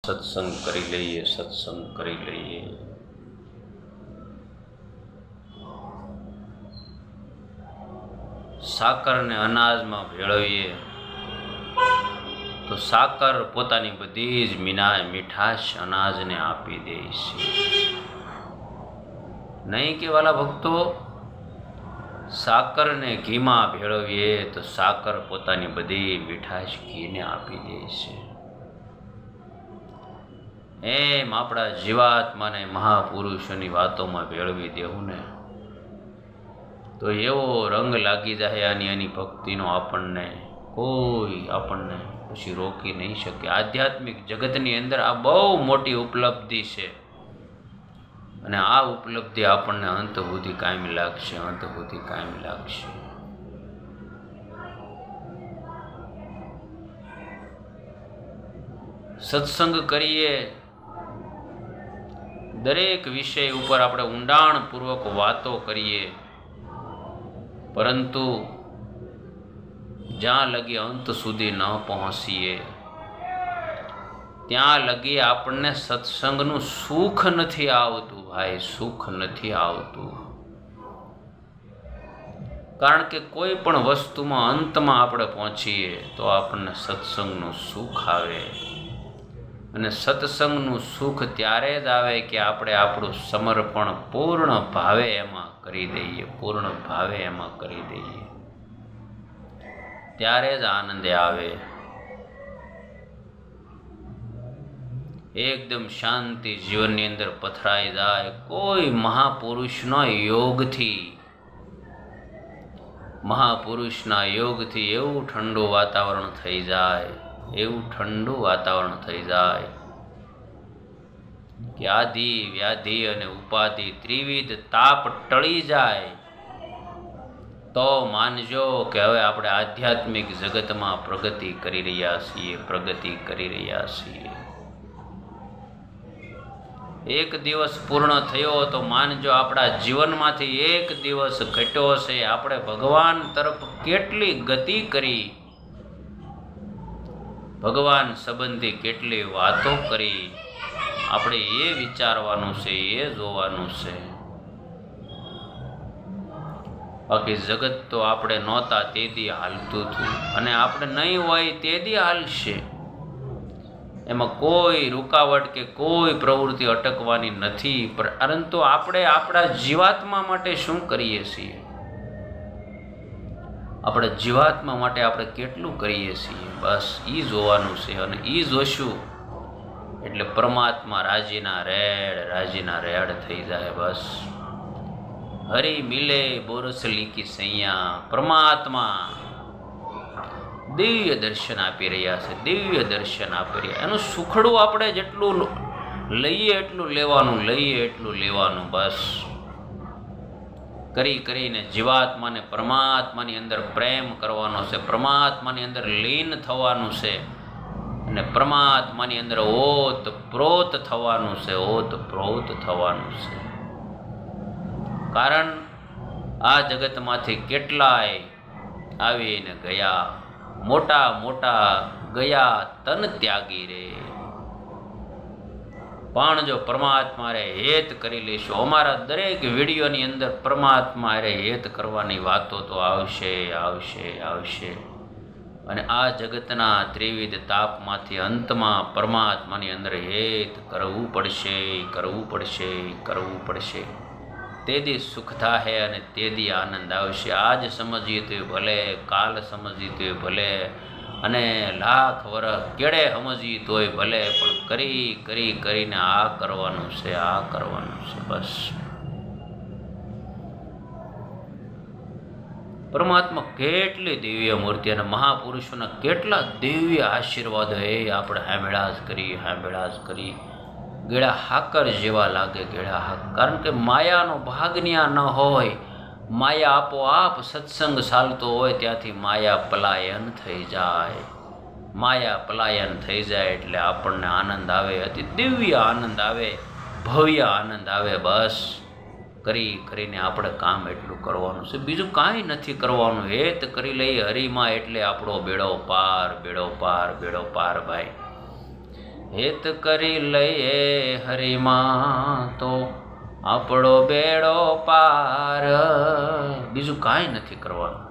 સત્સંગ કરી લઈએ, સત્સંગ કરી લઈએ. સાકરને અનાજમાં ભેળવીએ તો સાકર પોતાની બધી જ મીઠાશ અનાજને આપી દે છે. નહીં કે વાલા ભક્તો, સાકરને ઘીમાં ભેળવીએ તો સાકર પોતાની બધી મીઠાશ ઘીને આપી દે છે. એમ આપણા જીવાત્માને મહાપુરુષોની વાતોમાં ભેળવી દેવું ને તો એવો રંગ લાગી જાય આની ભક્તિનો, આપણને પછી રોકી નહીં શકે. આધ્યાત્મિક જગતની અંદર આ બહુ મોટી ઉપલબ્ધિ છે અને આ ઉપલબ્ધિ આપણને અંત સુધી કાયમી લાગશે, અંત સુધી કાયમી લાગશે. સત્સંગ કરીએ, દરેક વિષય ઉપર આપણે ઊંડાણપૂર્વક વાતો કરીએ, પરંતુ જ્યાં લગી અંત સુધી ન પહોંચીએ ત્યાં લગી આપણને સત્સંગનું સુખ નથી આવતું. ભાઈ, સુખ નથી આવતું. કારણ કે કોઈ પણ વસ્તુમાં અંતમાં આપણે પહોંચીએ તો આપણને સત્સંગનું સુખ આવે. અને સત્સંગનું સુખ ત્યારે જ આવે કે આપણે આપણું સમર્પણ પૂર્ણ ભાવે એમાં કરી દઈએ, પૂર્ણ ભાવે એમાં કરી દઈએ, ત્યારે જ આનંદ આવે. એકદમ શાંતિ જીવનની અંદર પથરાઈ જાય. કોઈ મહાપુરુષના યોગથી એવું ઠંડુ વાતાવરણ થઈ જાય, એવું ઠંડુ વાતાવરણ થઈ જાય કે આદિ વ્યાધિ અને ઉપાધિ ત્રિવિધ તાપ ટળી જાય. તો માનજો કે હવે આપણે આધ્યાત્મિક જગતમાં પ્રગતિ કરી રહ્યા છીએ, પ્રગતિ કરી રહ્યા છીએ. એક દિવસ પૂર્ણ થયો તો માનજો આપણા જીવનમાંથી એક દિવસ ઘટ્યો છે. આપણે ભગવાન તરફ કેટલી ગતિ કરી, ભગવાન સંબંધી કેટલી વાતો કરી, આપણે એ વિચારવાનું છે, એ જોવાનું છે. બાકી જગત તો આપણે નહોતા તેથી હાલતું હતું અને આપણે નહીં હોય તેથી હાલશે. એમાં કોઈ રૂકાવટ કે કોઈ પ્રવૃત્તિ અટકવાની નથી. પરંતુ આપણે આપણા જીવાત્મા માટે શું કરીએ છીએ? આપણે જીવાત્મા માટે આપણે કેટલું કરીએ છીએ? બસ એ જોવાનું છે. અને એ જોશું એટલે પરમાત્મા રાજીના રેડ થઈ જાય. બસ હરી મિલે બોરસ લીકી સૈયા. પરમાત્મા દિવ્ય દર્શન આપી રહ્યા છે, દિવ્ય દર્શન આપી રહ્યા. એનું સુખડું આપણે જેટલું લઈએ એટલું લેવાનું, લઈએ એટલું લેવાનું. બસ કરીને જીવાત્માને પરમાત્માની અંદર પ્રેમ કરવાનો છે, પરમાત્માની અંદર લીન થવાનું છે અને પરમાત્માની અંદર ઓતપ્રોત થવાનું છે, ઓતપ્રોત થવાનું છે. કારણ આ જગતમાંથી કેટલાય આવીને ગયા, મોટા ગયા તન ત્યાગી રે. પણ જો પરમાત્મા રે હેત કરી લઈશું, અમારા દરેક વિડીયોની અંદર પરમાત્મા રે હેત કરવાની વાતો તો આવશે. અને આ જગતના ત્રિવિધ તાપમાંથી અંતમાં પરમાત્માની અંદર હેત કરવું પડશે. તેદી સુખ થાય અને તેદી આનંદ આવશે. આજ સમજીએ તો ભલે, કાલ સમજીએ તો ભલે, અને લાખ વર્ષ કેળે સમજીએ તોય ભલે, પણ કરીને આ કરવાનું છે. બસ પરમાત્મા કેટલી દિવ્ય મૂર્તિ અને મહાપુરુષોના કેટલા દિવ્ય આશીર્વાદ એ આપણે હાંભળ્યા જ કરી. ગેળા હાકર જેવા લાગે, ગેળા હાકર. કારણ કે માયાનો ભાગન્યા ન હોય. માયા આપોઆપ સત્સંગ ચાલતો હોય ત્યાંથી માયા પલાયન થઈ જાય. એટલે આપણને આનંદ આવે, અતિ દિવ્ય આનંદ આવે, ભવ્ય આનંદ આવે. બસ કરીને આપણે કામ એટલું કરવાનું છે, બીજું કાંઈ નથી કરવાનું. હેત કરી લઈએ હરિમાં એટલે આપણો બેડો પાર ભાઈ. હેત કરી લઈએ હરિમાં તો આપણો બેડો પાર. બીજું કાંઈ નથી કરવાનું.